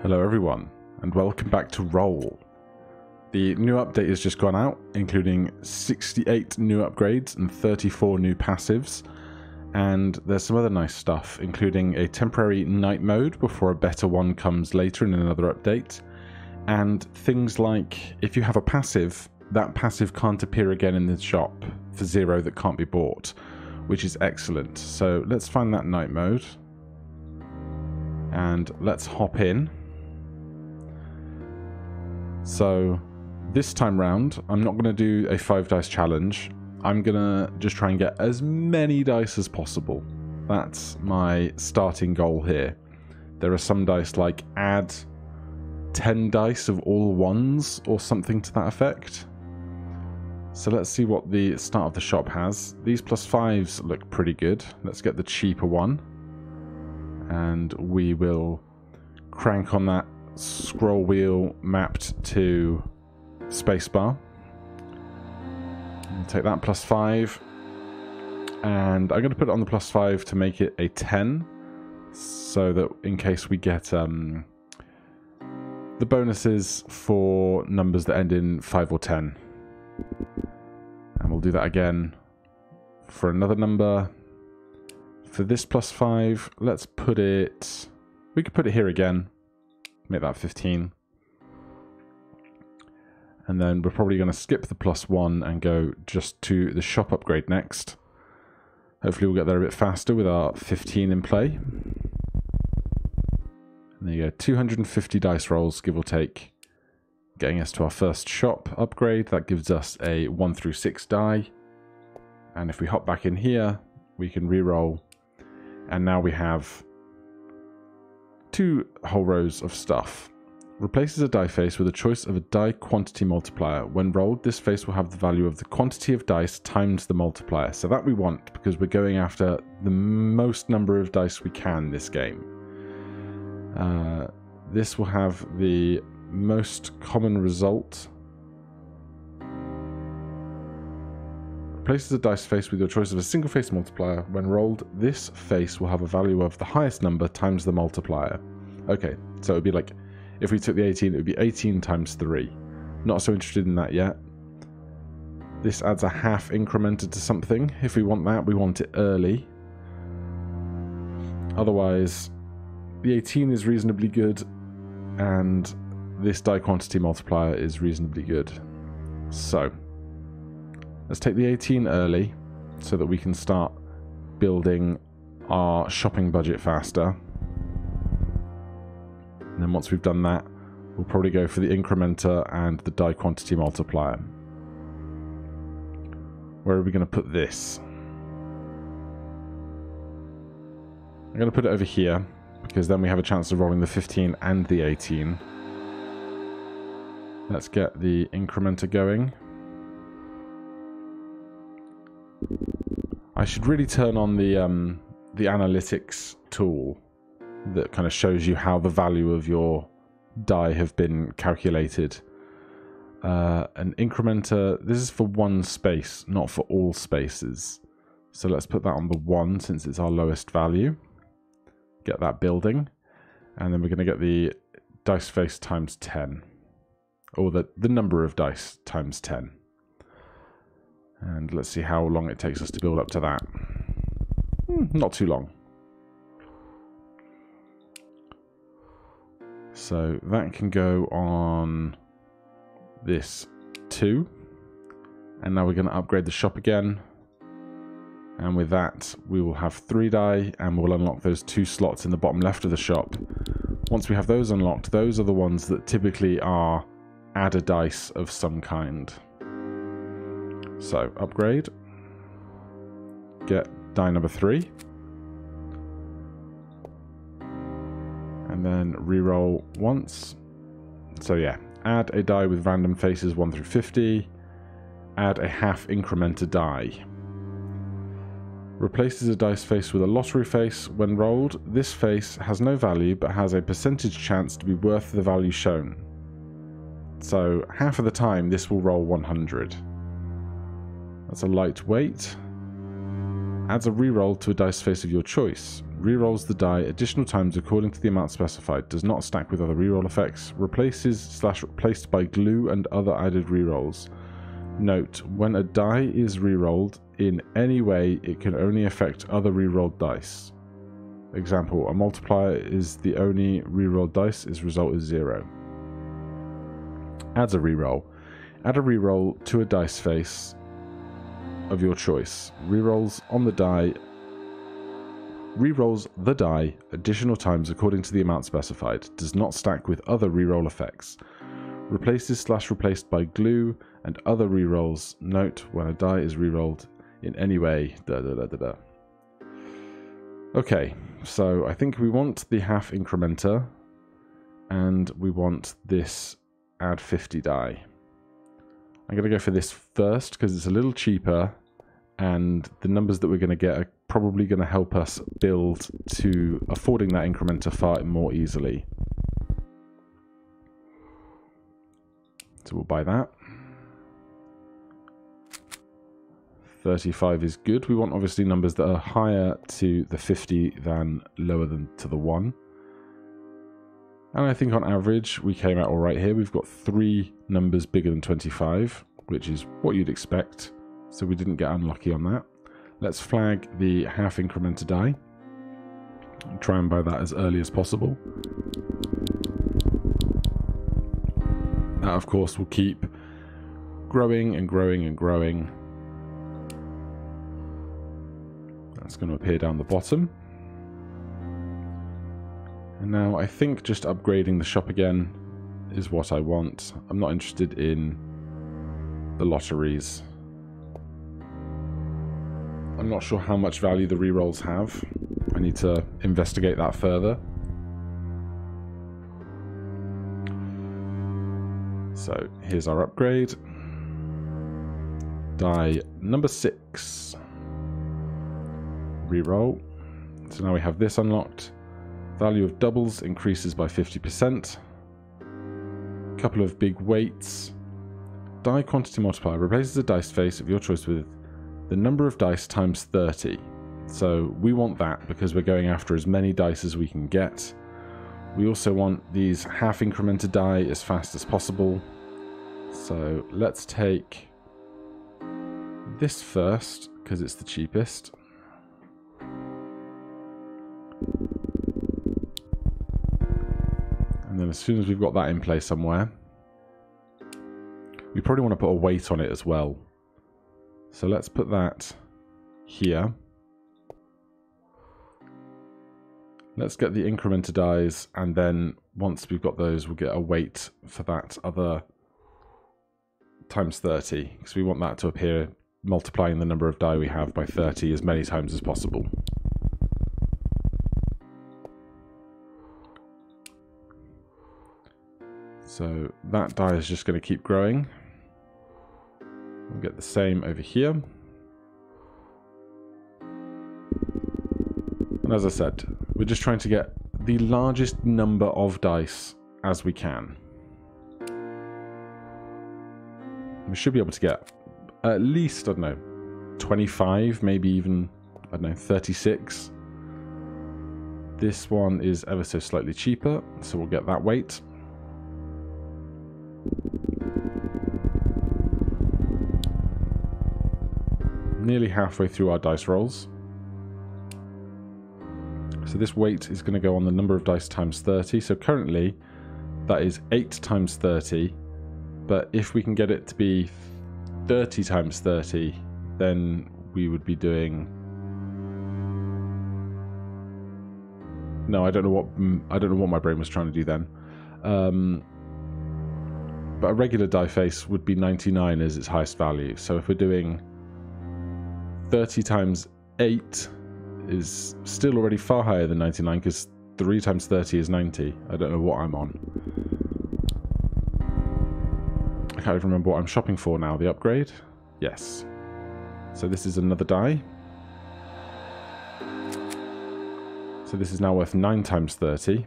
Hello everyone, and welcome back to Roll. The new update has just gone out, including 68 new upgrades and 34 new passives, and there's some other nice stuff, including a temporary night mode before a better one comes later in another update, and things like, if you have a passive, that passive can't appear again in the shop for 0 that can't be bought, which is excellent. So let's find that night mode, and let's hop in. So this time round, I'm not going to do a 5 dice challenge. I'm going to just try and get as many dice as possible. That's my starting goal here. There are some dice like add 10 dice of all ones or something to that effect. So let's see what the start of the shop has. These +5s look pretty good. Let's get the cheaper one. And we will crank on that scroll wheel mapped to spacebar. Take that +5, and I'm going to put it on the +5 to make it a 10, so that in case we get the bonuses for numbers that end in 5 or 10. And we'll do that again for another number. For this +5, let's put it, we could put it here again. Make that 15. And then we're probably going to skip the +1 and go just to the shop upgrade next. Hopefully we'll get there a bit faster with our 15 in play. And there you go, 250 dice rolls, give or take, getting us to our first shop upgrade. That gives us a 1 through 6 die. And if we hop back in here, we can re-roll. And now we have 2 whole rows of stuff. Replaces a die face with a choice of a die quantity multiplier. When rolled, this face will have the value of the quantity of dice times the multiplier. So that we want, because we're going after the most number of dice we can this game. This will have the most common result. Replaces a dice face with your choice of a single face multiplier. When rolled, this face will have a value of the highest number times the multiplier. Okay, so it would be like, if we took the 18, it would be 18 times 3. Not so interested in that yet. This adds a half incrementer to something. If we want that, we want it early. Otherwise, the 18 is reasonably good, and this die quantity multiplier is reasonably good. So let's take the 18 early so that we can start building our shopping budget faster. And then once we've done that, we'll probably go for the incrementer and the die quantity multiplier. Where are we going to put this? I'm going to put it over here, because then we have a chance of rolling the 15 and the 18. Let's get the incrementer going. I should really turn on the analytics tool that kind of shows you how the value of your die have been calculated. An incrementer, this is for one space, not for all spaces. So let's put that on the 1 since it's our lowest value. Get that building. And then we're going to get the dice face times 10. Or the number of dice times 10. And let's see how long it takes us to build up to that. Not too long. So that can go on this 2. And now we're going to upgrade the shop again. And with that, we will have 3 die, and we'll unlock those 2 slots in the bottom left of the shop. Once we have those unlocked, those are the ones that typically are add a dice of some kind. So, upgrade. Get die number 3. And then re-roll once. So yeah, add a die with random faces 1 through 50. Add a half incrementer die. Replaces a dice face with a lottery face. When rolled, this face has no value but has a percentage chance to be worth the value shown. So half of the time this will roll 100. That's a lightweight. Adds a reroll to a dice face of your choice. rerolls the die additional times according to the amount specified, does not stack with other reroll effects, replaced by glue and other added rerolls. Note, when a die is rerolled in any way, it can only affect other rerolled dice. Example, a multiplier is the only rerolled dice, its result is 0. Adds a reroll. Add a reroll to a dice face of your choice. Rerolls the die additional times according to the amount specified. Does not stack with other reroll effects. Replaced by glue and other rerolls. Note, when a die is rerolled in any way. Okay, so I think we want the half incrementer and we want this add 50 die. I'm going to go for this first because it's a little cheaper and the numbers that we're going to get are probably going to help us build to affording that incrementer far more easily. So we'll buy that. 35 is good. We want obviously numbers that are higher to the 50 than lower than to the 1. And I think on average we came out alright here. We've got 3 numbers bigger than 25, which is what you'd expect. So we didn't get unlucky on that. Let's flag the half incrementer die. Try and buy that as early as possible. That of course will keep growing and growing and growing. That's going to appear down the bottom. And now I think just upgrading the shop again is what I want. I'm not interested in the lotteries. I'm not sure how much value the rerolls have. I need to investigate that further. So here's our upgrade. Die number 6. Reroll. So now we have this unlocked. Value of doubles increases by 50%. Couple of big weights. Die quantity multiplier replaces a dice face of your choice with the number of dice times 30. So we want that because we're going after as many dice as we can get. We also want these half incremented die as fast as possible. So let's take this first because it's the cheapest. And then as soon as we've got that in place somewhere, we probably want to put a weight on it as well. So let's put that here. Let's get the incrementer dies, and then once we've got those, we'll get a weight for that other times 30, because we want that to appear multiplying the number of die we have by 30 as many times as possible. So that die is just going to keep growing. We'll get the same over here. And as I said, we're just trying to get the largest number of dice as we can. We should be able to get at least, I don't know, 25, maybe even, I don't know, 36. This one is ever so slightly cheaper, so we'll get that weight. Nearly halfway through our dice rolls. So this weight is going to go on the number of dice times 30. So currently that is 8 times 30. But if we can get it to be 30 times 30, then we would be doing... No, I don't know what my brain was trying to do then. But a regular die face would be 99 as its highest value. So if we're doing 30 times 8 is still already far higher than 99, because 3 times 30 is 90. I don't know what I'm on. I can't even remember what I'm shopping for now. The upgrade? Yes. So this is another die. So this is now worth 9 times 30.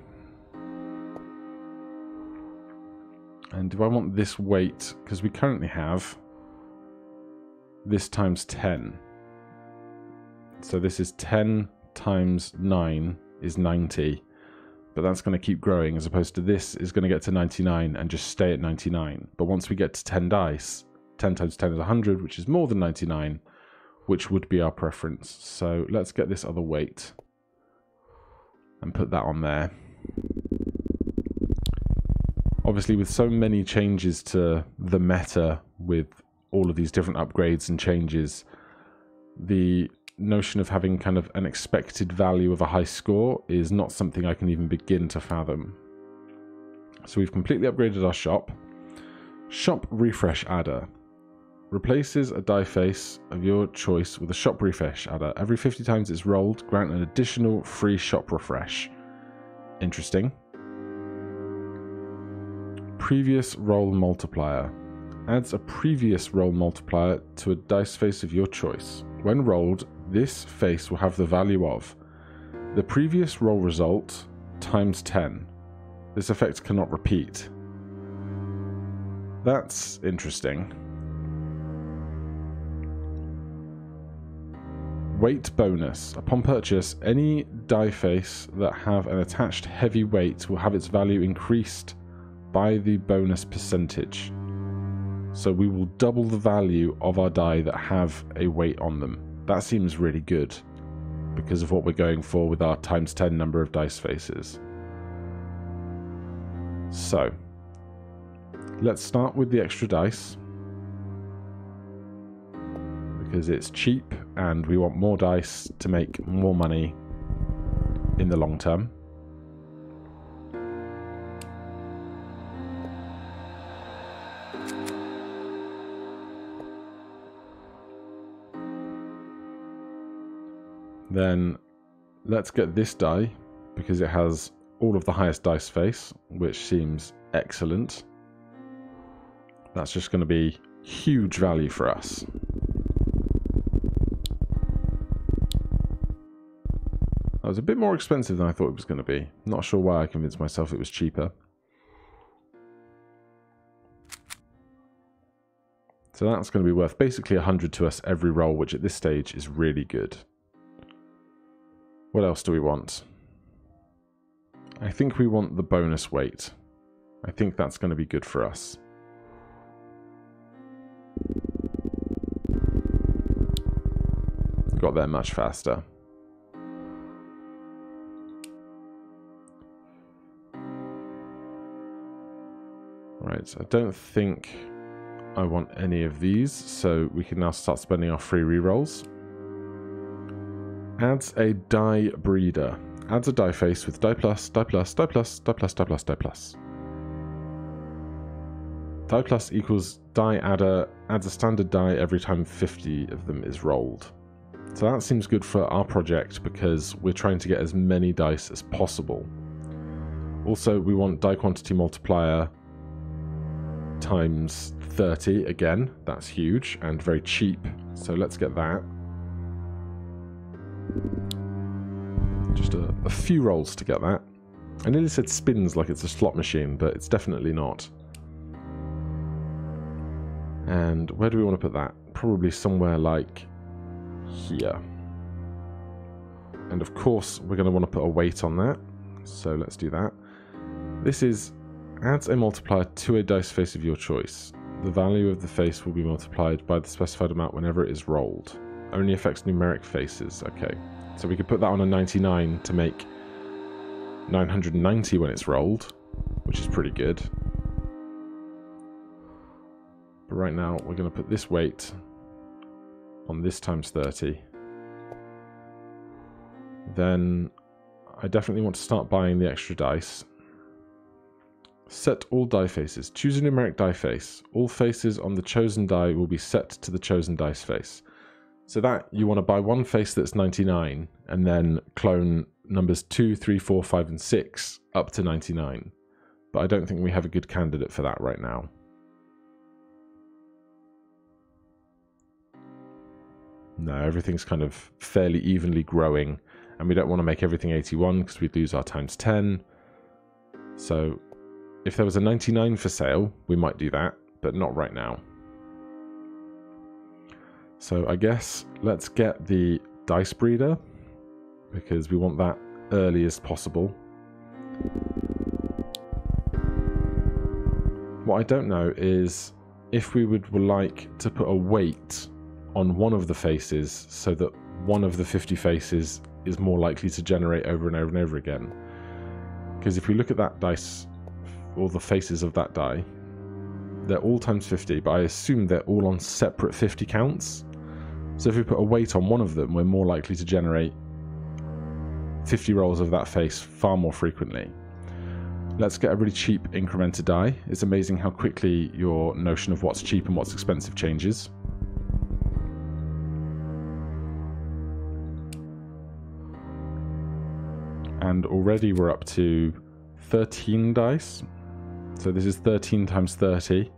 And do I want this weight? Because we currently have this times 10. So this is 10 times 9 is 90, but that's going to keep growing, as opposed to this is going to get to 99 and just stay at 99. But once we get to 10 dice, 10 times 10 is 100, which is more than 99, which would be our preference. So let's get this other weight and put that on there. Obviously, with so many changes to the meta, with all of these different upgrades and changes, the notion of having kind of an expected value of a high score is not something I can even begin to fathom. So we've completely upgraded our shop. Shop refresh adder. Replaces a die face of your choice with a shop refresh adder. Every 50 times it's rolled, grant an additional free shop refresh. Interesting. Previous roll multiplier. Adds a previous roll multiplier to a dice face of your choice. When rolled, this face will have the value of the previous roll result times 10. This effect cannot repeat. That's interesting. Weight bonus. Upon purchase, any die face that have an attached heavy weight will have its value increased by the bonus percentage. So we will double the value of our die that have a weight on them. That seems really good because of what we're going for with our times 10 number of dice faces. So let's start with the extra dice, because it's cheap and we want more dice to make more money in the long term. Then let's get this die, because it has all of the highest dice face, which seems excellent. That's just going to be huge value for us. That was a bit more expensive than I thought it was going to be. Not sure why I convinced myself it was cheaper. So that's going to be worth basically 100 to us every roll, which at this stage is really good. What else do we want? I think we want the bonus weight. I think that's going to be good for us. Got there much faster. Right, I don't think I want any of these, so we can now start spending our free rerolls. Adds a die breeder. Adds a die face with die plus, die plus, die plus, die plus, die plus, die plus. Die plus equals die adder, adds a standard die every time 50 of them is rolled. So that seems good for our project because we're trying to get as many dice as possible. Also, we want die quantity multiplier times 30 again. That's huge and very cheap. So let's get that. Just a few rolls to get that. I nearly said spins like it's a slot machine, but it's definitely not. And where do we want to put that? Probably somewhere like here. And of course, we're going to want to put a weight on that. So let's do that. This is adds a multiplier to a dice face of your choice. The value of the face will be multiplied by the specified amount whenever it is rolled. Only affects numeric faces. Okay. So we could put that on a 99 to make 990 when it's rolled, which is pretty good. But right now, we're going to put this weight on this times 30. Then I definitely want to start buying the extra dice. Set all die faces. Choose a numeric die face. All faces on the chosen die will be set to the chosen dice face. So that you want to buy one face that's 99 and then clone numbers 2, 3, 4, 5, and 6 up to 99. But I don't think we have a good candidate for that right now. No, everything's kind of fairly evenly growing, and we don't want to make everything 81 because we'd lose our times 10. So if there was a 99 for sale, we might do that, but not right now. So I guess let's get the dice breeder. because we want that early as possible. What I don't know is if we would like to put a weight on one of the faces so that one of the 50 faces is more likely to generate over and over and over again. Because if we look at that dice, or the faces of that die, they're all times 50, but I assume they're all on separate 50 counts. So if we put a weight on one of them, we're more likely to generate 50 rolls of that face far more frequently. Let's get a really cheap incremented die. It's amazing how quickly your notion of what's cheap and what's expensive changes. And already we're up to 13 dice. So this is 13 times 30,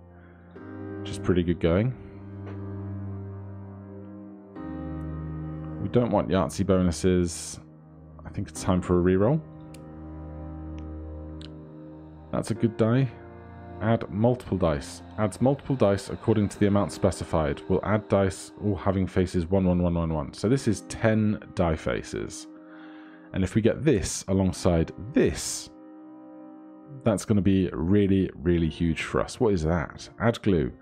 which is pretty good going. We don't want Yahtzee bonuses. I think it's time for a reroll. That's a good die. Add multiple dice. Adds multiple dice according to the amount specified. We'll add dice all having faces 1, 1, 1, 1, 1. So this is 10 die faces. And if we get this alongside this, that's going to be really, really huge for us. What is that? Add glue.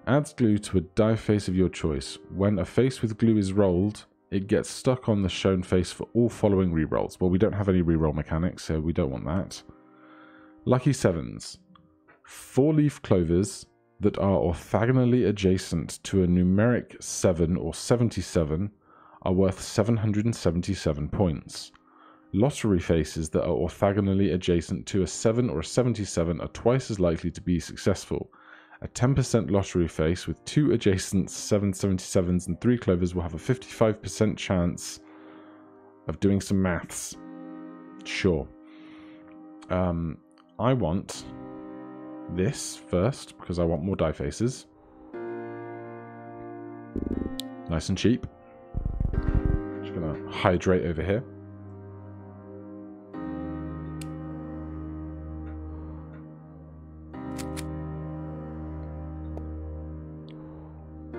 Adds glue to a die face of your choice. When a face with glue is rolled, it gets stuck on the shown face for all following rerolls. Well, we don't have any reroll mechanics, so we don't want that. Lucky sevens. 4-leaf clovers that are orthogonally adjacent to a numeric 7 or 77 are worth 777 points. Lottery faces that are orthogonally adjacent to a 7 or a 77 are twice as likely to be successful. A 10% lottery face with 2 adjacent 777s and 3 clovers will have a 55% chance of doing some maths. Sure. I want this first because I want more die faces. Nice and cheap. Just gonna hydrate over here.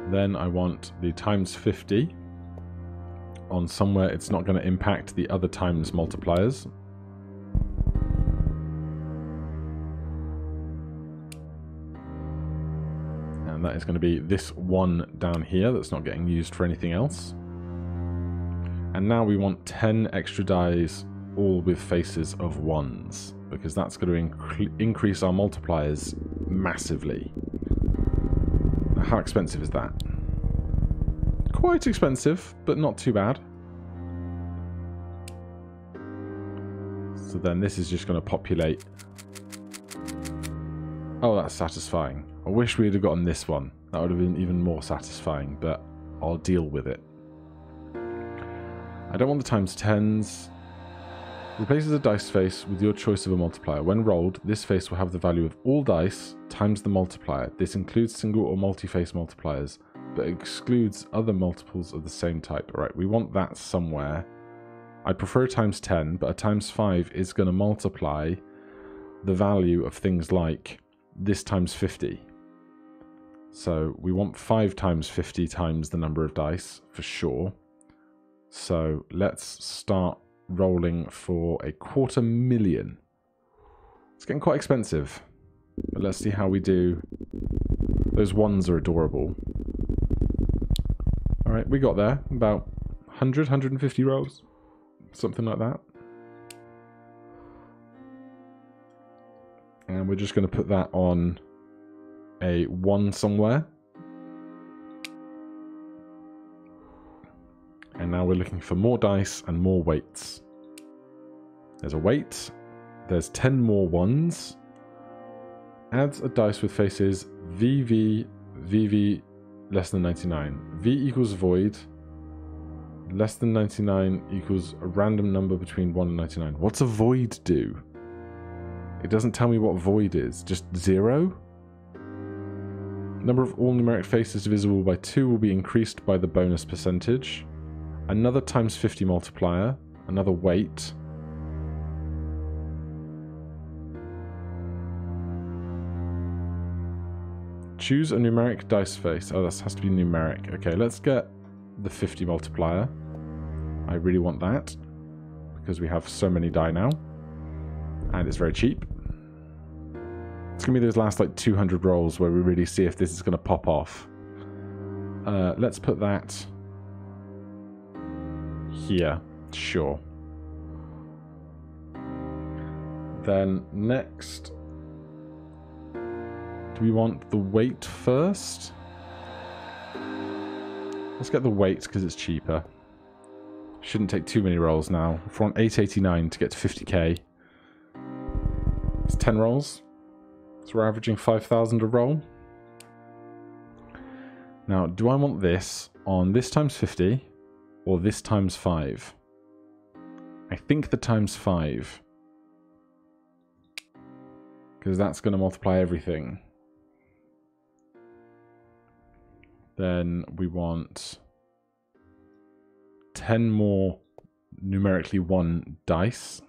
Then I want the times 50 on somewhere it's not going to impact the other times multipliers. And that is going to be this one down here that's not getting used for anything else. And now we want 10 extra dies, all with faces of 1s, because that's going to increase our multipliers massively. How expensive is that? Quite expensive, but not too bad. So then this is just going to populate. Oh, that's satisfying. I wish we had gotten this one. That would have been even more satisfying, but I'll deal with it. I don't want the times 10s. Replaces a dice face with your choice of a multiplier. When rolled, this face will have the value of all dice times the multiplier. This includes single or multi-face multipliers, but excludes other multiples of the same type. Alright, we want that somewhere. I prefer a times 10, but a times 5 is going to multiply the value of things like this times 50. So we want 5 times 50 times the number of dice, for sure. So let's start rolling for 250,000. It's getting quite expensive, but let's see how we do. Those 1s are adorable. Alright, we got there. About 100, 150 rolls. Something like that. And we're just going to put that on a 1 somewhere. And now we're looking for more dice and more weights. There's a weight. There's 10 more 1s. Adds a dice with faces VV, VV less than 99. V equals void. Less than 99 equals a random number between 1 and 99. What's a void do? It doesn't tell me what void is. Just 0? Number of all numeric faces divisible by 2 will be increased by the bonus percentage. Another times 50 multiplier. Another weight. Choose a numeric dice face. Oh, that has to be numeric. Okay, let's get the 50 multiplier. I really want that. because we have so many die now. And it's very cheap. It's going to be those last like 200 rolls where we really see if this is going to pop off. Let's put that here. Sure. Then next, do we want the weight first? Let's get the weight because it's cheaper. Shouldn't take too many rolls now. If we're on 889 to get to 50k, it's 10 rolls. So we're averaging 5,000 a roll. Now, do I want this on this times 50 or this times 5? I think the times 5. Because that's going to multiply everything. Then we want 10 more numerically 1 dice.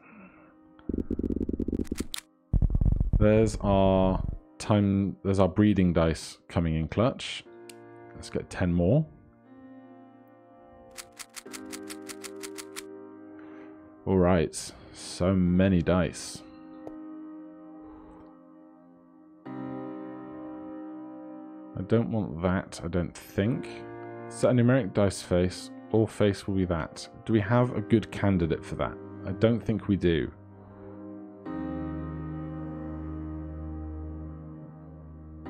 There's our breeding dice coming in clutch. Let's get 10 more. Alright, so many dice. I don't want that, I don't think. Set a numeric dice face. All face will be that. Do we have a good candidate for that? I don't think we do.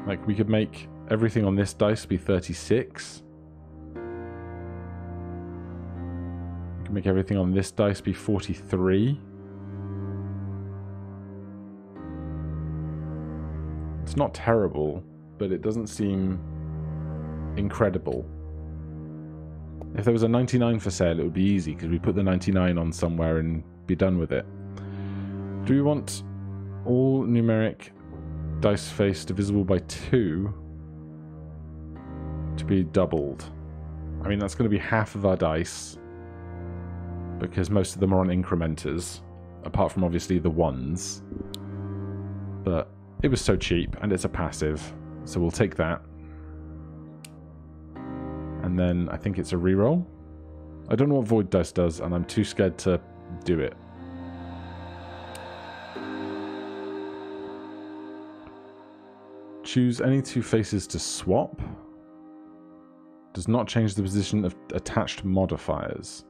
Like, we could make everything on this dice be 36. We can make everything on this dice be 43. It's not terrible, but it doesn't seem incredible. If there was a 99 for sale, it would be easy, because we put the 99 on somewhere and be done with it. Do we want all numeric dice face divisible by 2 to be doubled? I mean, that's going to be half of our dice, because most of them are on incrementers, apart from obviously the ones. But it was so cheap, and it's a passive, so we'll take that. And then I think it's a reroll. I don't know what Void Dice does, and I'm too scared to do it. Choose any 2 faces to swap. Does not change the position of attached modifiers.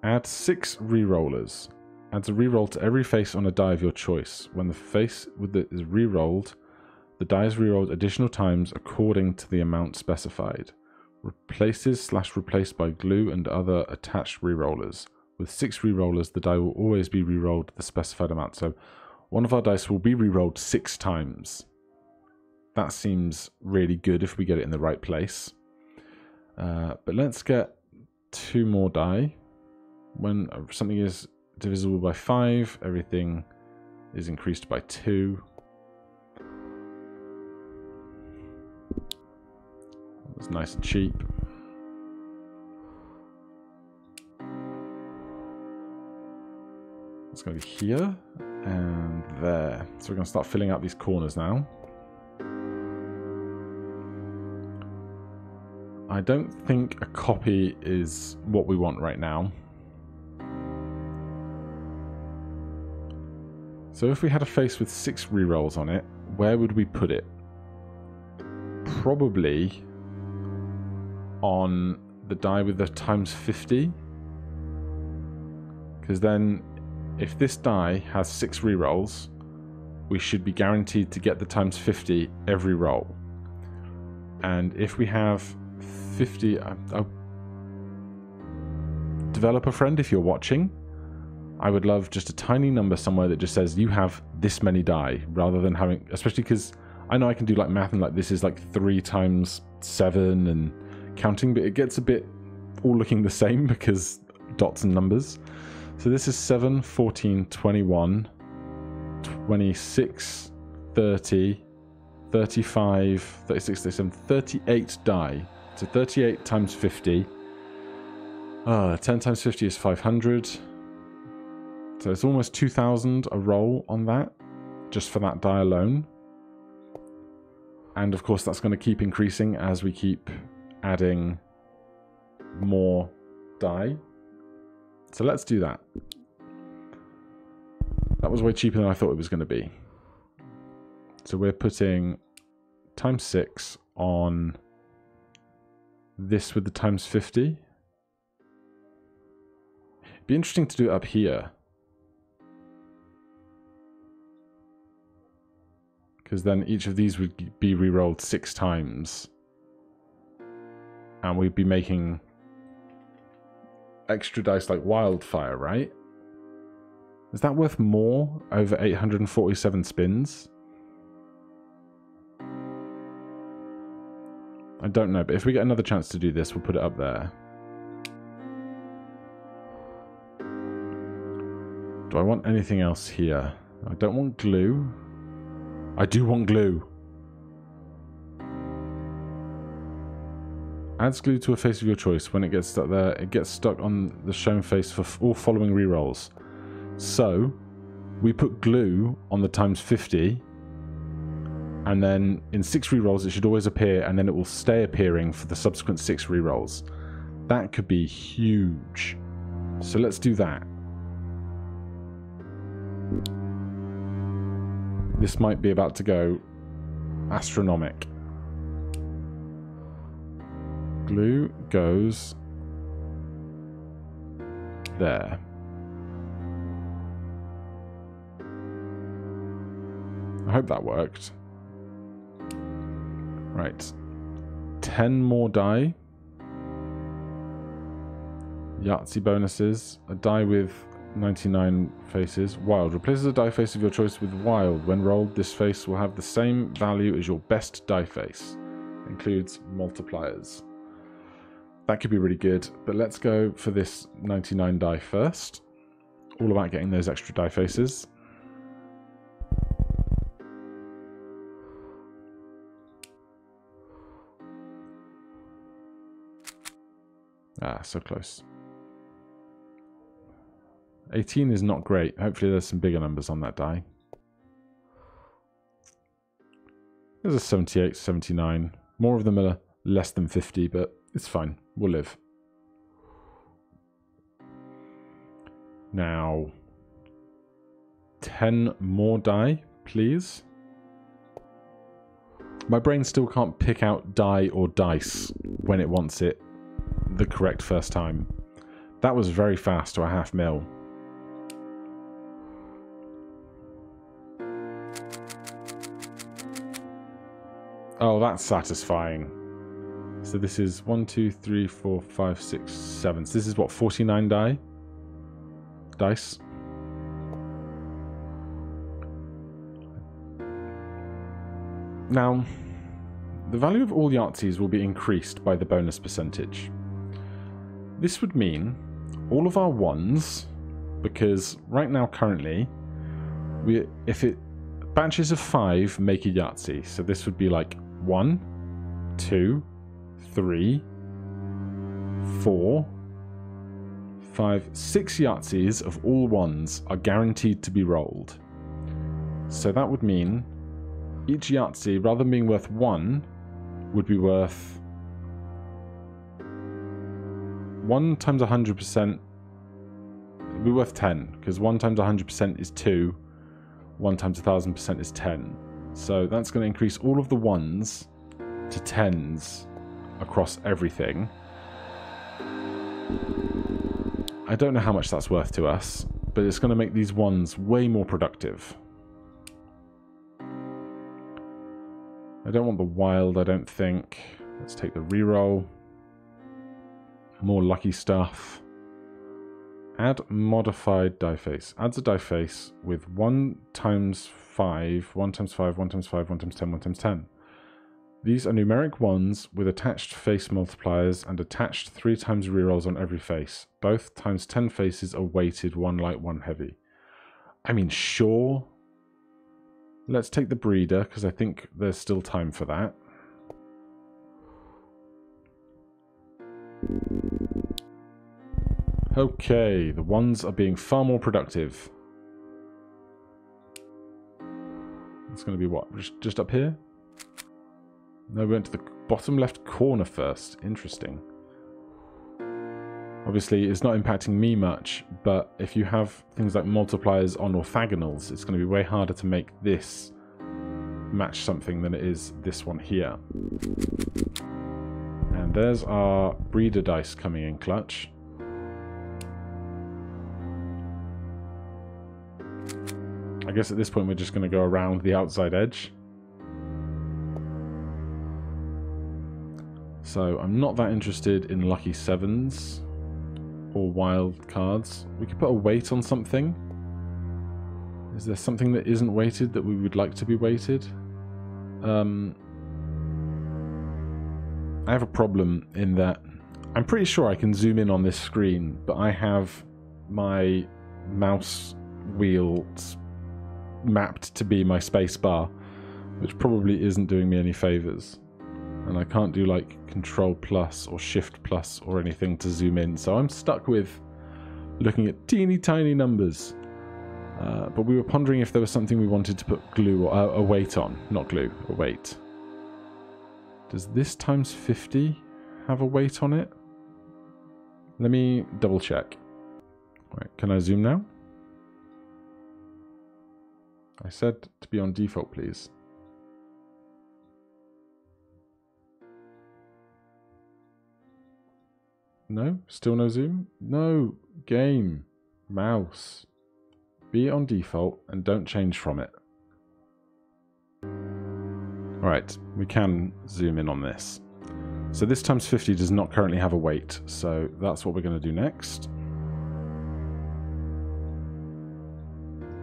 Add 6 rerollers. Adds a reroll to every face on a die of your choice. When the face is rerolled, the die is rerolled additional times according to the amount specified. Replaces/replaced by glue and other attached rerollers. With 6 rerollers, the die will always be rerolled the specified amount. So one of our dice will be rerolled 6 times. That seems really good if we get it in the right place. But let's get 2 more die. When something is divisible by 5, everything is increased by 2. That's nice and cheap. It's going to be here and there. So we're going to start filling out these corners now. I don't think a copy is what we want right now. So if we had a face with 6 rerolls on it, where would we put it? Probably on the die with the times 50. Because then, if this die has 6 rerolls, we should be guaranteed to get the times 50 every roll. And if we have 50... developer friend, if you're watching, I would love just a tiny number somewhere that just says you have this many die, rather than having... Especially because I know I can do like math and like this is like 3 times 7 and counting, but it gets a bit all looking the same because dots and numbers. So this is 7, 14, 21, 26, 30, 35, 36, 37, 38 die. So 38 times 50. 10 times 50 is 500. So it's almost 2,000 a roll on that, just for that die alone. And of course that's going to keep increasing as we keep adding more die. So let's do that. That was way cheaper than I thought it was going to be. So we're putting times 6 on this with the times 50. It'd be interesting to do it up here. Because then each of these would be re-rolled 6 times. And we'd be making extra dice like wildfire, right? Is that worth more over 847 spins? I don't know, but if we get another chance to do this, we'll put it up there. Do I want anything else here? I don't want glue. I do want glue. Adds glue to a face of your choice. When it gets stuck there, it gets stuck on the shown face for all following rerolls. So, we put glue on the times 50, and then in 6 rerolls it should always appear, and then it will stay appearing for the subsequent 6 rerolls. That could be huge. So let's do that. This might be about to go astronomic. Glue goes there. I hope that worked. Right. 10 more die. Yahtzee bonuses. A die with 99 faces. Wild. Replaces a die face of your choice with wild. When rolled, this face will have the same value as your best die face. Includes multipliers. That could be really good, but let's go for this 99 die first. All about getting those extra die faces. Ah, so close. 18 is not great. Hopefully there's some bigger numbers on that die. There's a 78, 79. More of them are less than 50, but it's fine. We'll live. Now, 10 more die, please. My brain still can't pick out die or dice when it wants it the correct first time. That was very fast to a half mil. Oh, that's satisfying. So this is 1, 2, 3, 4, 5, 6, 7. So this is what, 49 dice? Now, the value of all Yahtzees will be increased by the bonus percentage. This would mean all of our ones, because right now currently, if it batches of 5 make a Yahtzee, so this would be like 1, 2, 3, 4, 5, 6 Yahtzees of all ones are guaranteed to be rolled. So that would mean each Yahtzee, rather than being worth 1, would be worth 1 times 100% would be worth 10, because 1 times 100% is 2, 1 times 1000% is 10. So that's going to increase all of the 1s to 10s across everything. I don't know how much that's worth to us, but it's going to make these 1s way more productive. I don't want the wild, I don't think. Let's take the reroll. More lucky stuff. Add modified die face. Adds a die face with 1 times 5, 1 times 5, 1 times 5, 1 times 10, 1 times 10. These are numeric 1s with attached face multipliers and attached 3 times rerolls on every face. Both times 10 faces are weighted 1 light, 1 heavy. I mean, sure. Let's take the breeder, because I think there's still time for that. Okay, the 1s are being far more productive. It's going to be what? Just up here? No, we went to the bottom left corner first. Interesting. Are Obviously, it's not impacting me much, but if you have things like multipliers on orthogonals, it's going to be way harder to make this match something than it is this one here. And there's our breeder dice coming in clutch. I guess at this point we're just going to go around the outside edge. So I'm not that interested in lucky sevens or wild cards. We could put a weight on something. Is there something that isn't weighted that we would like to be weighted? I have a problem in that I'm pretty sure I can zoom in on this screen, but I have my mouse wheels mapped to be my space bar, which probably isn't doing me any favors. And I can't do like Control plus or Shift plus or anything to zoom in, so I'm stuck with looking at teeny tiny numbers. But we were pondering if there was something we wanted to put glue or a weight on. Not glue, a weight. Does this times 50 have a weight on it? Let me double check. Right, can I zoom now? I said to be on default, please. No? Still no zoom? No! Game. Mouse. Be on default and don't change from it. Alright, we can zoom in on this. So this times 50 does not currently have a weight, so that's what we're going to do next.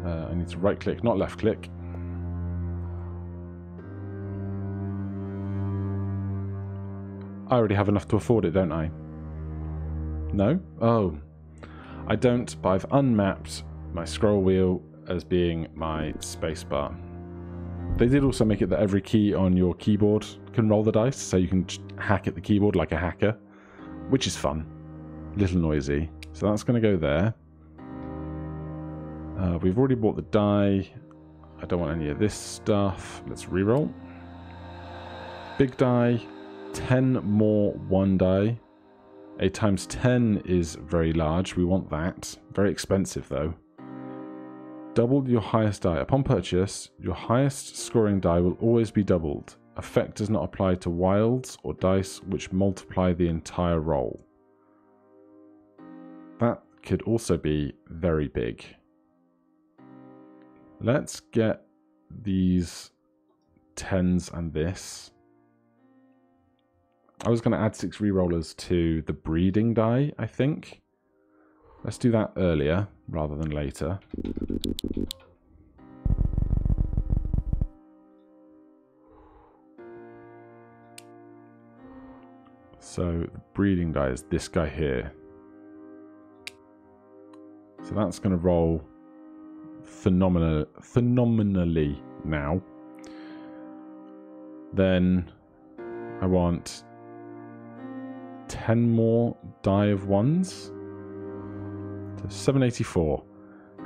I need to right click, not left click. I already have enough to afford it, don't I? No? Oh. I don't, but I've unmapped my scroll wheel as being my spacebar. They did also make it that every key on your keyboard can roll the dice, so you can hack at the keyboard like a hacker, which is fun. A little noisy. So that's going to go there. We've already bought the die. I don't want any of this stuff. Let's reroll. Big die. 10 more 1 die. A times 10 is very large. We want that. Very expensive though. Double your highest die. Upon purchase, your highest scoring die will always be doubled. Effect does not apply to wilds or dice which multiply the entire roll. That could also be very big. Let's get these 10s and this. I was going to add 6 rerollers to the breeding die, I think. Let's do that earlier rather than later. So the breeding die is this guy here. So that's going to roll phenomenally now. Then I want 10 more die of 1s. So 784.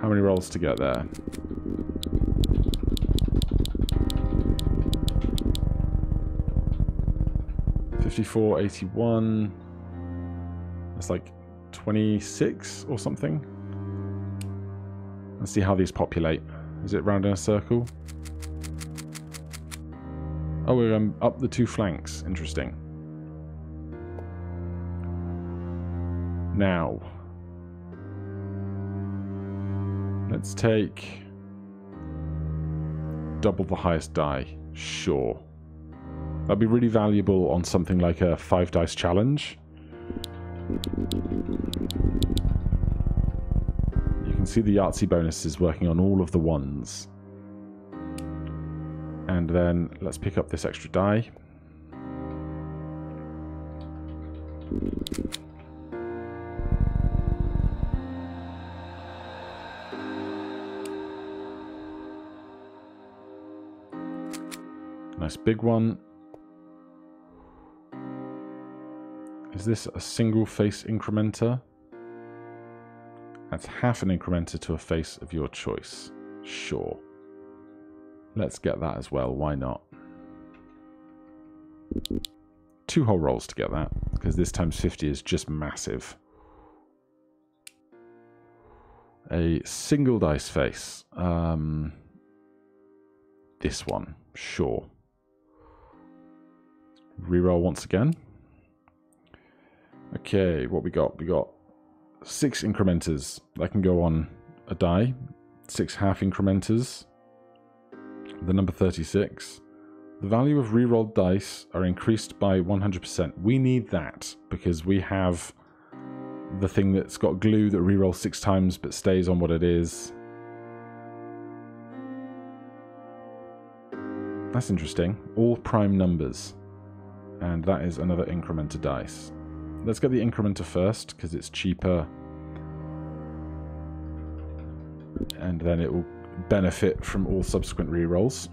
How many rolls to get there? $54.81. That's like 26 or something. Let's see how these populate. Is it round in a circle? Oh, we're up the 2 flanks. Interesting. Now, let's take double the highest die. Sure. That'd be really valuable on something like a 5 dice challenge. You can see the Yahtzee bonuses working on all of the 1s. And then let's pick up this extra die. Nice big one. Is this a single face incrementer? That's half an incrementer to a face of your choice. Sure. Let's get that as well. Why not? 2 whole rolls to get that, because this times 50 is just massive. a single dice face. This one, sure. Reroll once again. Okay, what we got? We got 6 incrementers that can go on a die. 6 half incrementers. The number 36. The value of rerolled dice are increased by 100%. We need that because we have the thing that's got glue that rerolls 6 times but stays on what it is. That's interesting. All prime numbers. And that is another incrementer dice. Let's get the incrementer first because it's cheaper. And then it will benefit from all subsequent rerolls.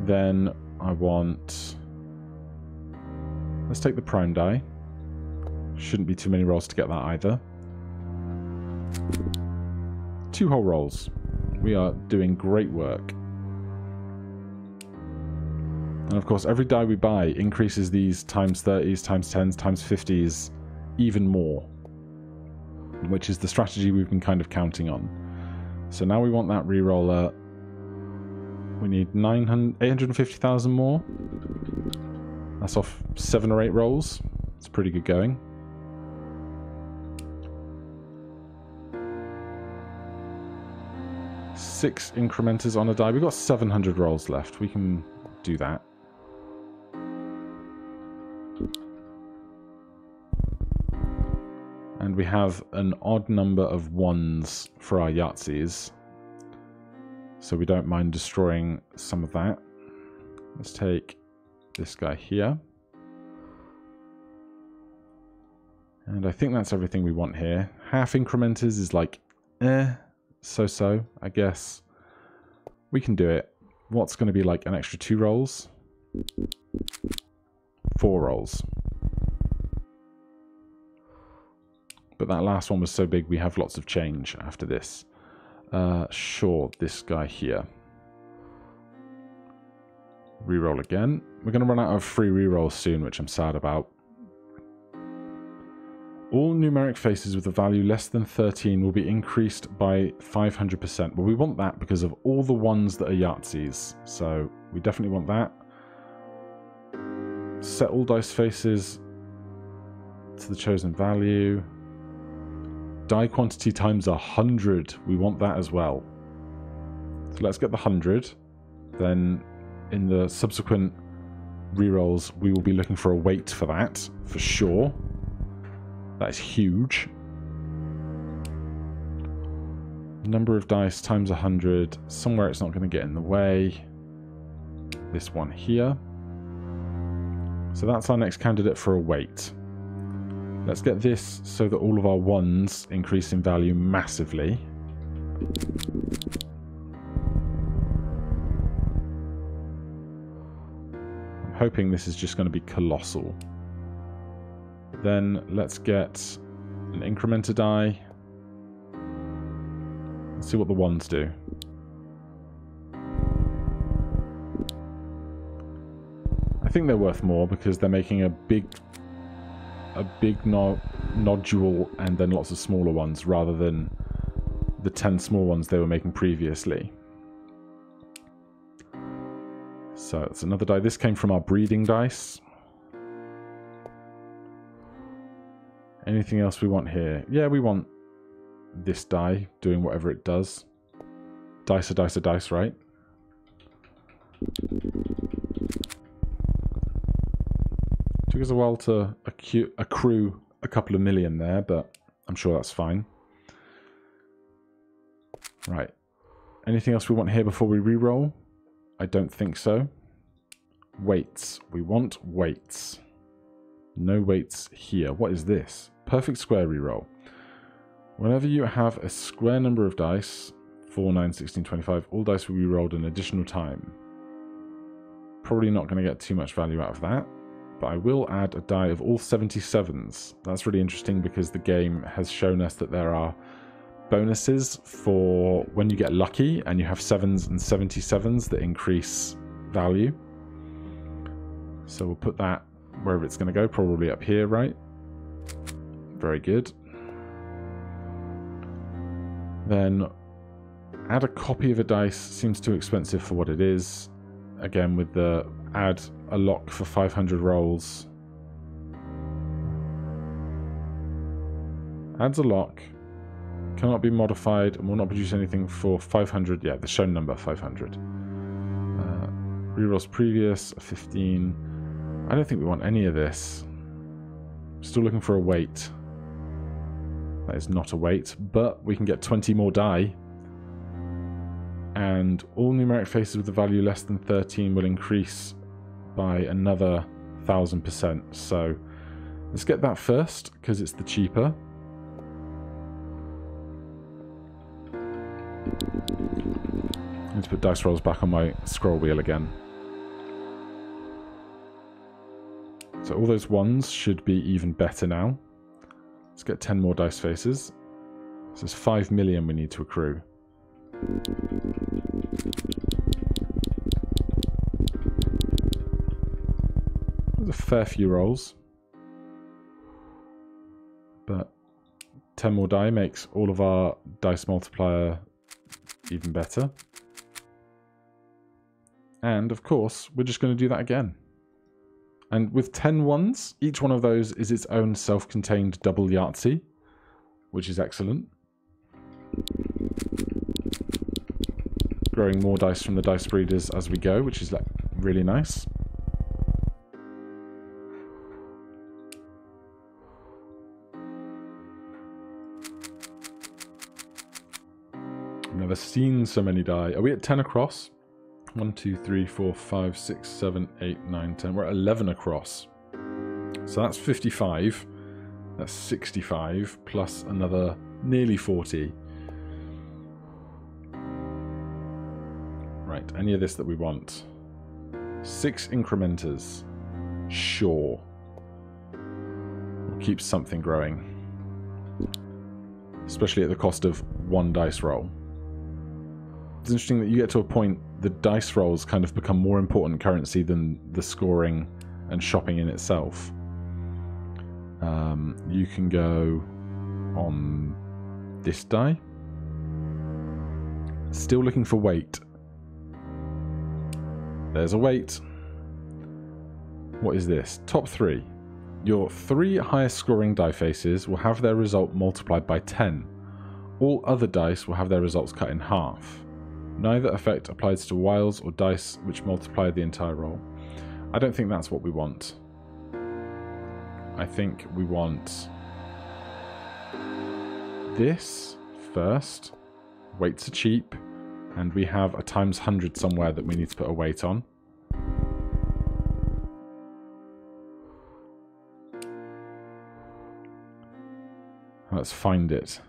Then I want... Let's take the prime die. Shouldn't be too many rolls to get that either. 2 whole rolls. We are doing great work. And of course, every die we buy increases these times 30s, times 10s, times 50s even more. Which is the strategy we've been kind of counting on. So now we want that reroller. We need 850,000 more. That's off 7 or 8 rolls. It's pretty good going. Six incrementers on a die. We've got 700 rolls left. We can do that. And we have an odd number of 1s for our Yahtzees. So we don't mind destroying some of that. Let's take this guy here. And I think that's everything we want here. Half incrementers is like, so-so, I guess. We can do it. What's going to be like an extra 2 rolls? 4 rolls. But that last one was so big we have lots of change after this. Sure, this guy here. Reroll again. We're going to run out of free rerolls soon, which I'm sad about. All numeric faces with a value less than 13 will be increased by 500%. Well, we want that because of all the ones that are Yahtzees. So we definitely want that. Set all dice faces to the chosen value. Die quantity times 100. We want that as well. So let's get the 100. Then in the subsequent rerolls, we will be looking for a weight for that, for sure. That is huge. Number of dice times 100. Somewhere it's not going to get in the way. This one here. So that's our next candidate for a weight. Let's get this so that all of our 1s increase in value massively. I'm hoping this is just going to be colossal. Then let's get an incrementer die. Let's see what the 1s do. I think they're worth more because they're making a big nodule and then lots of smaller ones rather than the 10 small ones they were making previously. So it's another die. This came from our breeding dice. Anything else we want here? Yeah, we want this die doing whatever it does. Dice are dice are dice, right? Took us a while to accrue a couple of million there, but I'm sure that's fine. Right. Anything else we want here before we re-roll? I don't think so. Weights. We want weights. No weights here. What is this? Perfect square re-roll. Whenever you have a square number of dice, 4, 9, 16, 25, all dice will be rolled an additional time. Probably not going to get too much value out of that. But I will add a die of all 77s. That's really interesting because the game has shown us that there are bonuses for when you get lucky and you have 7s and 77s that increase value. So we'll put that wherever it's going to go, probably up here, right? Very good. Then add a copy of a dice. Seems too expensive for what it is. Again, with the add a lock for 500 rolls. Adds a lock. Cannot be modified and will not produce anything for 500. Yeah, the shown number 500. Rerolls previous 15. I don't think we want any of this. Still looking for a weight. That is not a weight, but we can get 20 more die. And all numeric faces with a value less than 13 will increase by another 1000%. So let's get that first because it's the cheaper. I need to put dice rolls back on my scroll wheel again. So all those ones should be even better now. Let's get 10 more dice faces. This is 5 million we need to accrue. There's a fair few rolls. But 10 more die makes all of our dice multiplier even better. And of course, we're just going to do that again. And with 10 ones, each one of those is its own self-contained double Yahtzee, which is excellent. Growing more dice from the dice breeders as we go, which is like really nice. I've never seen so many die. Are we at 10 across? 1, 2, 3, 4, 5, 6, 7, 8, 9, 10. We're at 11 across. So that's 55. That's 65 plus another nearly 40. Right, any of this that we want. 6 incrementers. Sure. We'll keep something growing. Especially at the cost of 1 dice roll. It's interesting that you get to a point, the dice rolls kind of become more important currency than the scoring and shopping in itself. You can go on this die. Still looking for weight. There's a weight. What is this? Top 3. Your 3 highest scoring die faces will have their result multiplied by 10. All other dice will have their results cut in half. Neither effect applies to wiles or dice which multiply the entire roll. I don't think that's what we want. I think we want this first. Weights are cheap, and we have a times 100 somewhere that we need to put a weight on. Let's find it.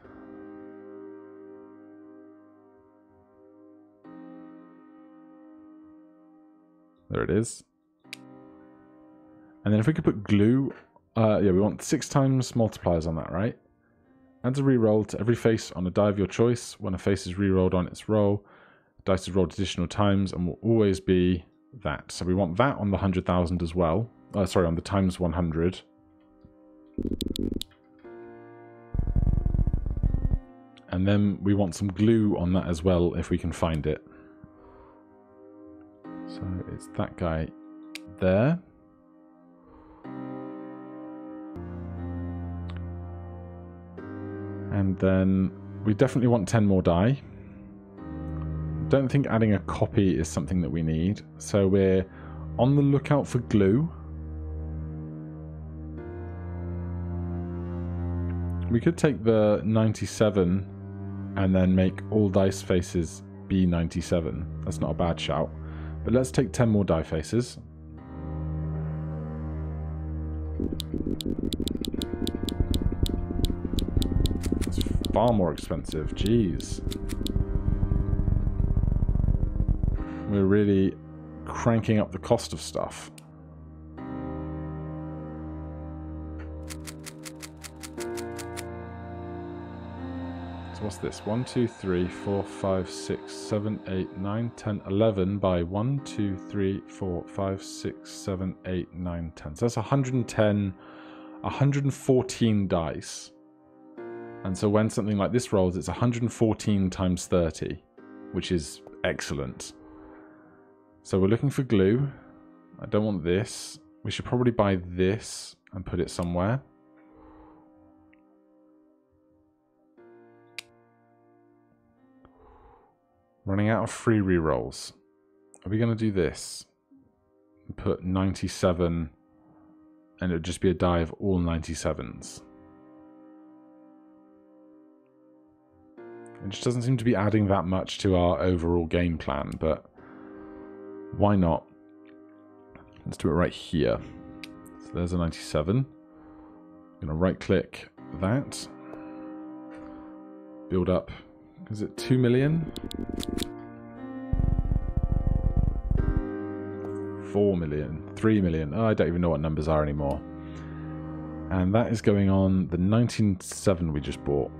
There it is. And then if we could put glue, yeah, we want 6 times multipliers on that, right? Adds a reroll to every face on a die of your choice. When a face is rerolled on its roll, dice is rolled additional times and will always be that. So we want that on the 100,000 as well. Sorry, on the times 100. And then we want some glue on that as well if we can find it. So it's that guy there. And then we definitely want 10 more die. Don't think adding a copy is something that we need. So we're on the lookout for glue. We could take the 97 and then make all dice faces be 97. That's not a bad shout. But let's take 10 more die faces. It's far more expensive. Jeez. We're really cranking up the cost of stuff. So what's this? 1, 2, 3, 4, 5, 6, 7, 8, 9, 10, 11 by 1, 2, 3, 4, 5, 6, 7, 8, 9, 10. So that's 110, 114 dice. And so when something like this rolls, it's 114 times 30, which is excellent. So we're looking for glue. I don't want this. We should probably buy this and put it somewhere. Running out of free rerolls. Are we going to do this? Put 97, and it would just be a die of all 97s. It just doesn't seem to be adding that much to our overall game plan, but why not? Let's do it right here. So there's a 97. I'm going to right click that. Build up. Is it 2 million? 4 million, 3 million. Oh, I don't even know what numbers are anymore. And that is going on the 197 we just bought.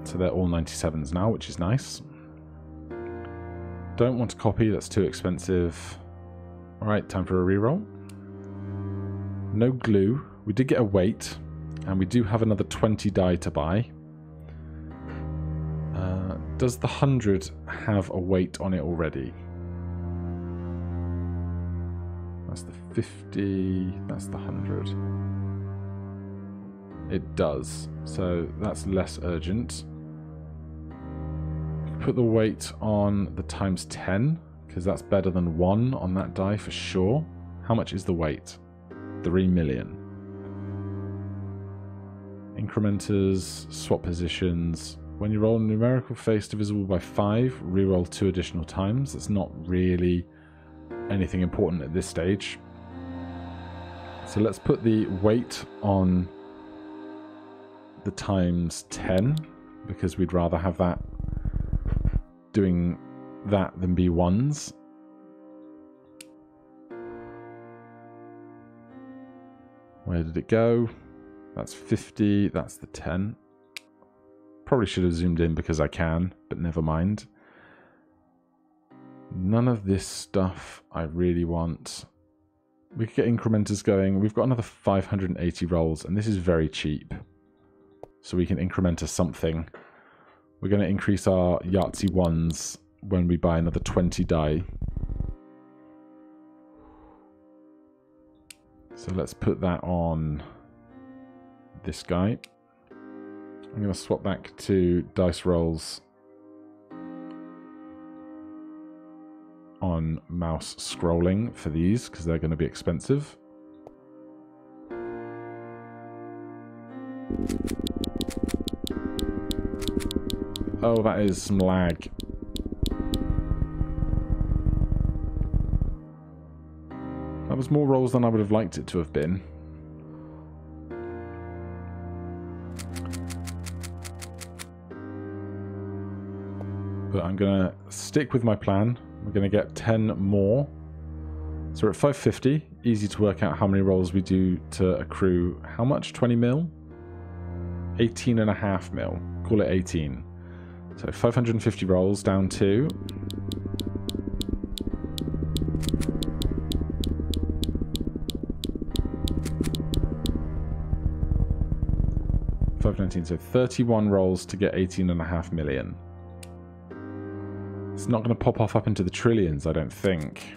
So they're all 97s now, which is nice. Don't want to copy, that's too expensive. Alright, time for a reroll. No glue. We did get a weight, and we do have another 20 die to buy. Does the 100 have a weight on it already? That's the 50, that's the 100. It does, so that's less urgent. Put the weight on the times 10, because that's better than 1 on that die for sure. How much is the weight? 3 million. Incrementers, swap positions. When you roll a numerical face divisible by 5, reroll 2 additional times. That's not really anything important at this stage. So let's put the weight on the times 10, because we'd rather have that doing that than be 1s. Where did it go? That's 50, that's the 10. Probably should have zoomed in because I can, but never mind. None of this stuff I really want. We could get incrementers going. We've got another 580 rolls, and this is very cheap. So we can incrementer something. We're going to increase our Yahtzee 1s when we buy another 20 die. So let's put that on this guy. I'm going to swap back to dice rolls on mouse scrolling for these, because they're going to be expensive. Oh, that is some lag. That was more rolls than I would have liked it to have been. But I'm going to stick with my plan. We're going to get 10 more. So we're at 550. Easy to work out how many rolls we do to accrue. How much? 20 mil? 18.5 mil. Call it 18. So 550 rolls down to... $519, so 31 rolls to get 18.5 million. It's not going to pop off up into the trillions, I don't think.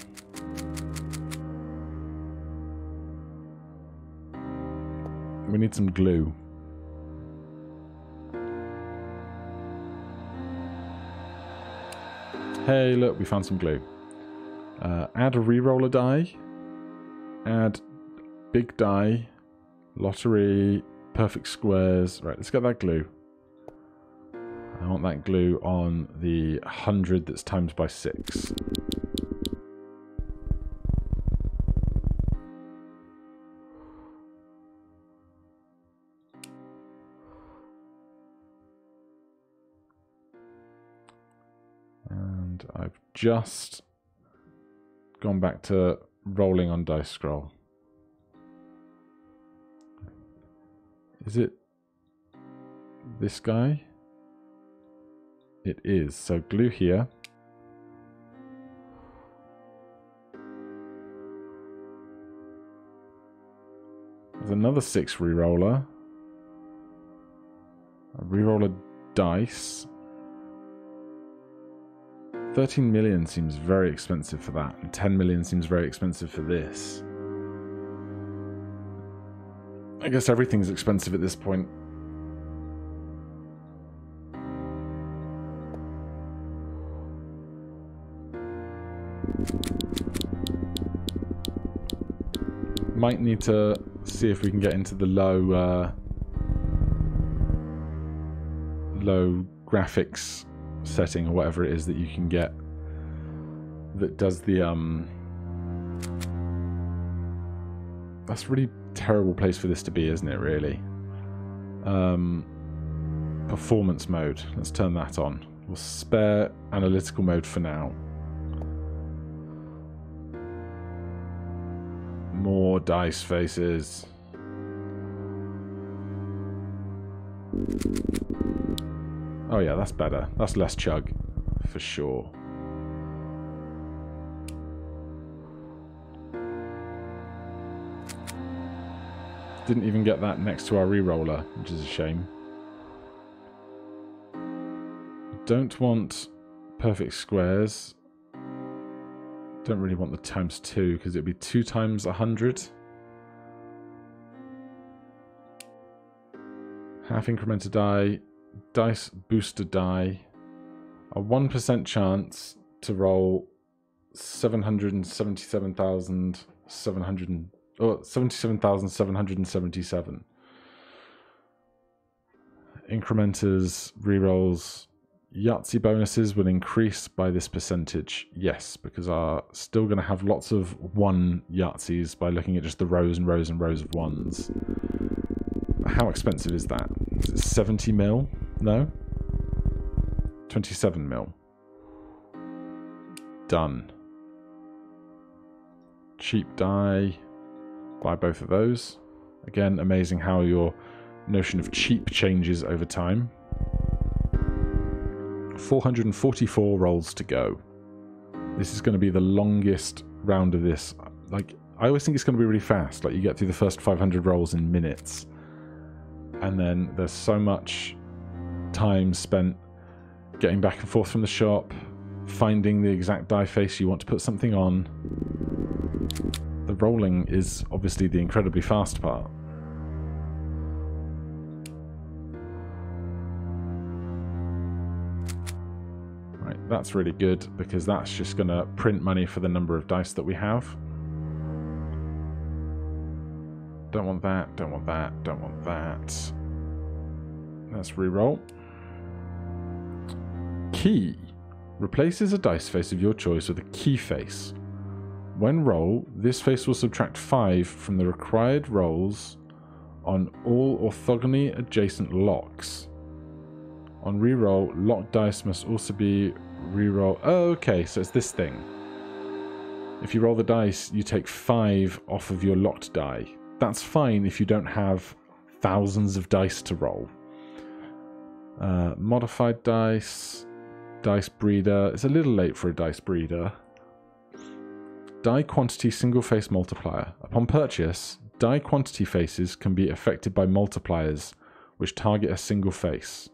We need some glue. Hey, look, we found some glue. Add a reroller die. Add big die. Lottery. Perfect squares. Right, let's get that glue. I want that glue on the 100 that's times by 6. And I've just gone back to rolling on dice scroll. Is it this guy? It is. So glue here. There's another 6 reroller. A reroller dice. 13 million seems very expensive for that, and 10 million seems very expensive for this. I guess everything's expensive at this point. Might need to see if we can get into the low graphics setting or whatever it is that you can get that does the that's a really terrible place for this to be, isn't it, really? Performance mode, let's turn that on. We'll spare analytical mode for now. More dice faces. Oh yeah, that's better. That's less chug, for sure. Didn't even get that next to our reroller, which is a shame. Don't want perfect squares. Don't really want the ×2 because it'd be 2 times 100. Half incremented die, dice booster die, a 1% chance to roll 77,777. Incrementers, rerolls, Yahtzee bonuses will increase by this percentage. Yes, because are still going to have lots of 1 Yahtzees by looking at just the rows and rows and rows of 1s. How expensive is that? Is it 70 mil? No? 27 mil. Done. Cheap die. Buy both of those. Again, amazing how your notion of cheap changes over time. 444 rolls to go. This is going to be the longest round of this. Like, I always think it's going to be really fast. Like, you get through the first 500 rolls in minutes. And then there's so much time spent getting back and forth from the shop, finding the exact die face you want to put something on. The rolling is obviously the incredibly fast part. Right, that's really good because that's just going to print money for the number of dice that we have. Don't want that, don't want that, don't want that. Let's re-roll. Key. Replaces a dice face of your choice with a key face. When roll, this face will subtract 5 from the required rolls on all orthogonally adjacent locks. On re-roll, locked dice must also be re-roll. Oh, okay, so it's this thing. If you roll the dice, you take 5 off of your locked die. That's fine if you don't have thousands of dice to roll. Modified dice, dice breeder. It's a little late for a dice breeder. Die quantity single face multiplier. Upon purchase, die quantity faces can be affected by multipliers which target a single face.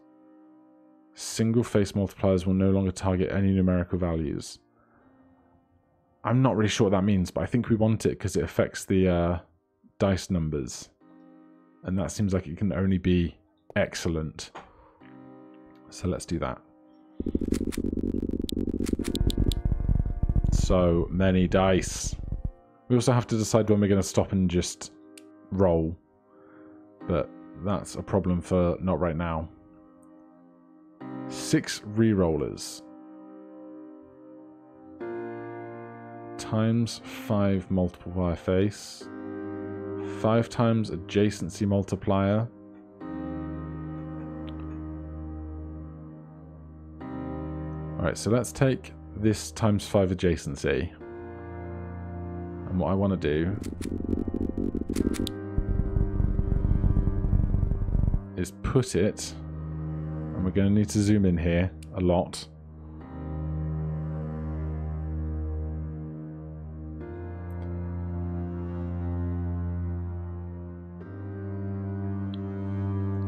Single face multipliers will no longer target any numerical values. I'm not really sure what that means, but I think we want it because it affects the dice numbers. And that seems like it can only be excellent. So let's do that. So many dice. We also have to decide when we're going to stop and just roll. But that's a problem for not right now. 6 re-rollers. Times 5 multiplier face. 5 times adjacency multiplier. Alright, so let's take this times 5 adjacency. And what I want to do is put it, and we're going to need to zoom in here a lot.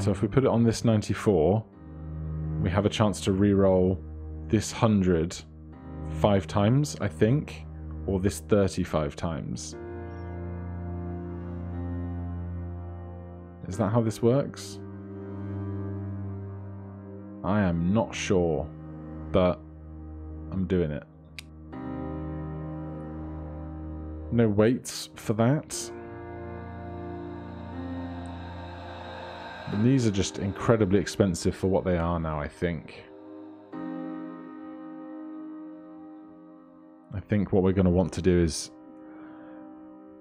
So if we put it on this 94, we have a chance to re-roll this 100 5 times, I think, or this 35 times. Is that how this works? I am not sure, but I'm doing it. No weights for that. And these are just incredibly expensive for what they are now, I think. I think what we're going to want to do is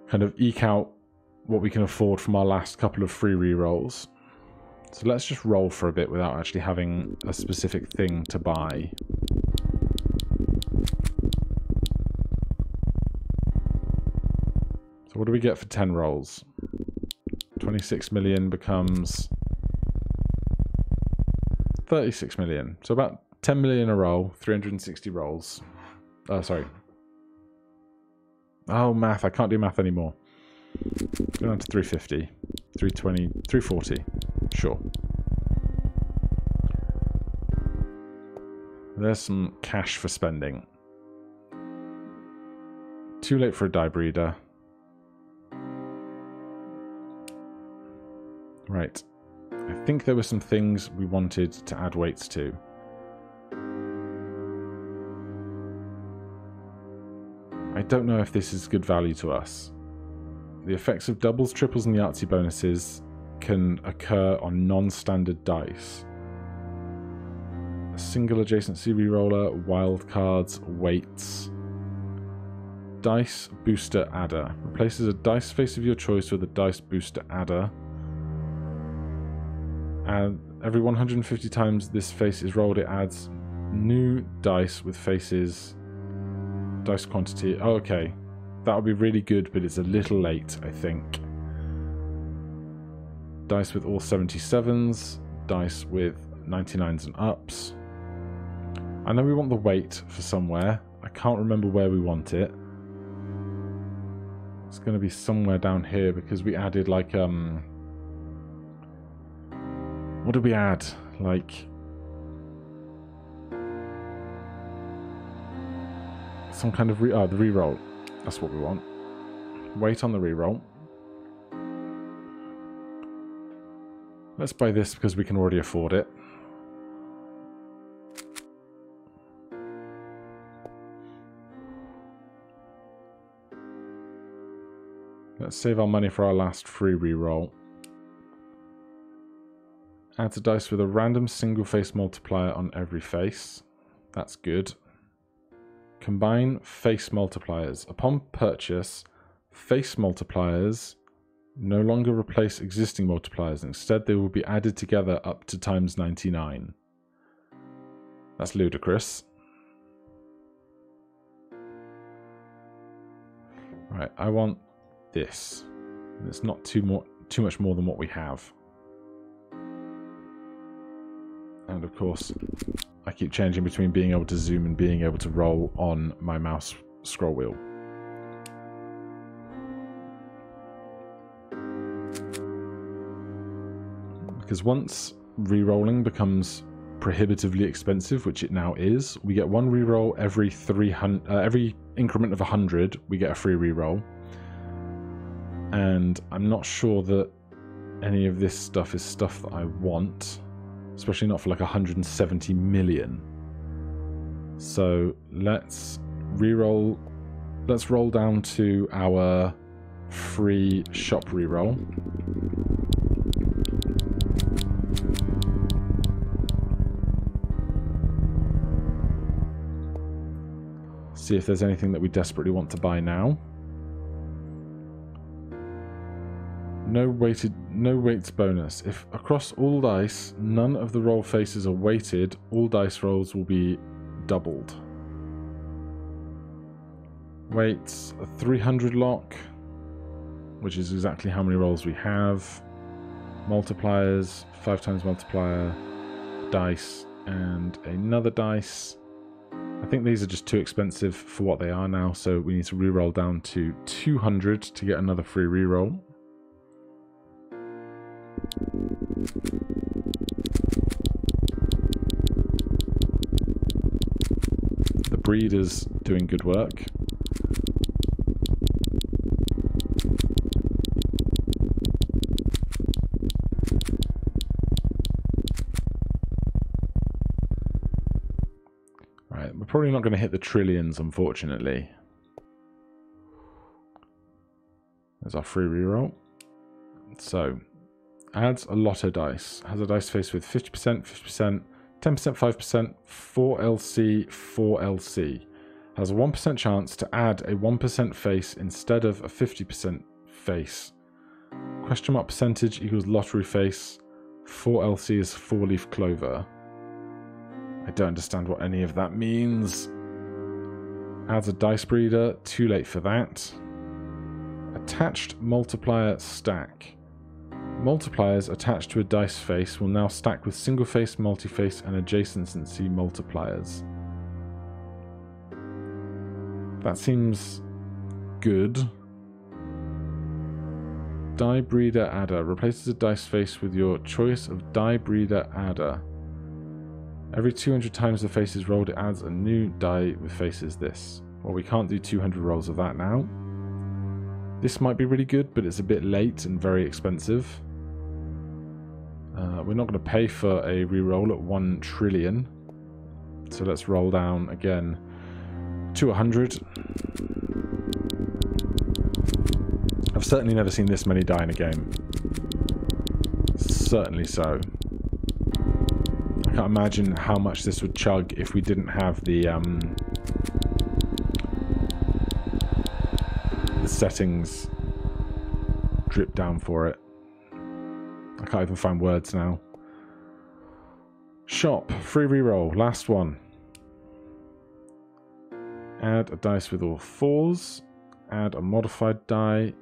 kind of eke out what we can afford from our last couple of free rerolls. So let's just roll for a bit without actually having a specific thing to buy. So what do we get for 10 rolls? 26 million becomes 36 million. So about 10 million a roll, 360 rolls. Sorry. Oh, math. I can't do math anymore. Go down to 350, 320, 340. Sure. There's some cash for spending. Too late for a die breeder. Right. I think there were some things we wanted to add weights to. I don't know if this is good value to us. The effects of doubles, triples, and the artsy bonuses can occur on non-standard dice. A single adjacency reroller, wildcards, weights. Dice booster adder. Replaces a dice face of your choice with a dice booster adder. And every 150 times this face is rolled, it adds new dice with faces. Dice quantity. Oh, okay. That would be really good, but it's a little late, I think. Dice with all 77s. Dice with 99s and ups. I know we want the weight for somewhere. I can't remember where we want it. It's going to be somewhere down here because we added like, what did we add? Like, some kind of the reroll. That's what we want. Wait on the reroll. Let's buy this because we can already afford it. Let's save our money for our last free reroll. Add a dice with a random single face multiplier on every face. That's good. Combine face multipliers. Upon purchase, face multipliers no longer replace existing multipliers. Instead, they will be added together up to times 99. That's ludicrous. Right, I want this. And it's not too much more than what we have. And of course, I keep changing between being able to zoom and being able to roll on my mouse scroll wheel. Because once re-rolling becomes prohibitively expensive, which it now is, we get one re-roll every 300. Every increment of 100, we get a free re-roll. And I'm not sure that any of this stuff is stuff that I want. Especially not for like 170 million. So let's reroll. Let's roll down to our free shop reroll. See if there's anything that we desperately want to buy now. No weights bonus. If across all dice, none of the roll faces are weighted, all dice rolls will be doubled. Weights, a 300 lock, which is exactly how many rolls we have. Multipliers, 5 times multiplier. dice and another dice. I think these are just too expensive for what they are now, so we need to reroll down to 200 to get another free reroll. The breeder's doing good work. Right, we're probably not going to hit the trillions, unfortunately. There's our free reroll. So, adds a lotto dice. Has a dice face with 50%, 50%, 10%, 5%, 4LC, 4LC. Has a 1% chance to add a 1% face instead of a 50% face. Question mark percentage equals lottery face. 4LC is 4-leaf clover. I don't understand what any of that means. Adds a dice breeder. Too late for that. Attached multiplier stack. Multipliers attached to a dice face will now stack with single face, multi-face, and adjacency multipliers. That seems good. Die breeder adder. Replaces a dice face with your choice of die breeder adder. Every 200 times the face is rolled, it adds a new die with faces this. Well, we can't do 200 rolls of that now. This might be really good, but it's a bit late and very expensive. We're not going to pay for a reroll at 1 trillion. So let's roll down again to 100. I've certainly never seen this many die in a game. Certainly so. I can't imagine how much this would chug if we didn't have the settings drip down for it. I can't even find words now. Shop, free reroll, last one. Add a dice with all 4s. Add a modified die.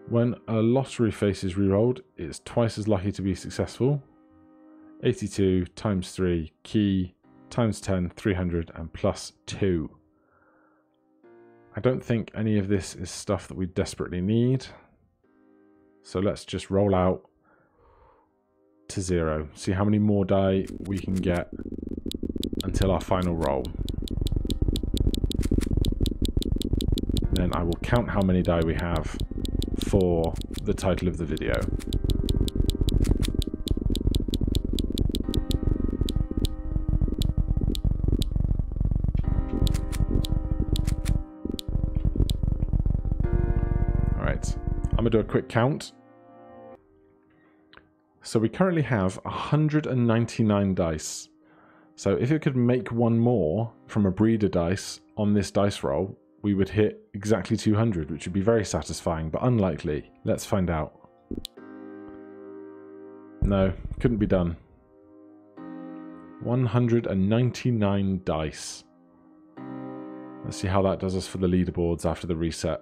When a lottery face is rerolled, it's twice as lucky to be successful. 82 times 3, key, times 10, 300, and plus 2. I don't think any of this is stuff that we desperately need. So let's just roll out to 0. See how many more die we can get until our final roll. Then I will count how many die we have for the title of the video. Alright, I'm going to do a quick count. So we currently have 199 dice. So if it could make one more from a breeder dice on this dice roll, we would hit exactly 200, which would be very satisfying, but unlikely. Let's find out. No, couldn't be done. 199 dice. Let's see how that does us for the leaderboards after the reset.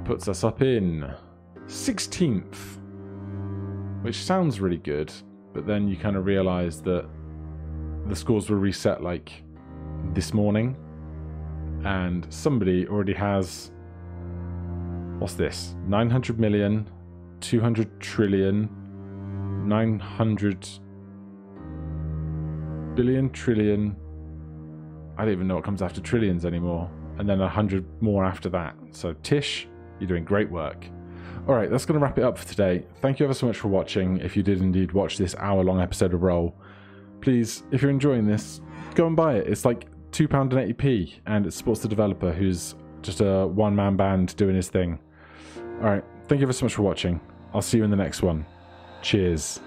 Puts us up in 16th, which sounds really good, but then you kind of realize that the scores were reset like this morning, and somebody already has, what's this, 900 million, 200 trillion, 900 billion, trillion, I don't even know what comes after trillions anymore, and then 100 more after that. So Tish, you're doing great work. Alright, that's going to wrap it up for today. Thank you ever so much for watching. If you did indeed watch this hour-long episode of Roll, please, if you're enjoying this, go and buy it. It's like £2.80p, and it supports the developer, who's just a one-man band doing his thing. Alright, thank you ever so much for watching. I'll see you in the next one. Cheers.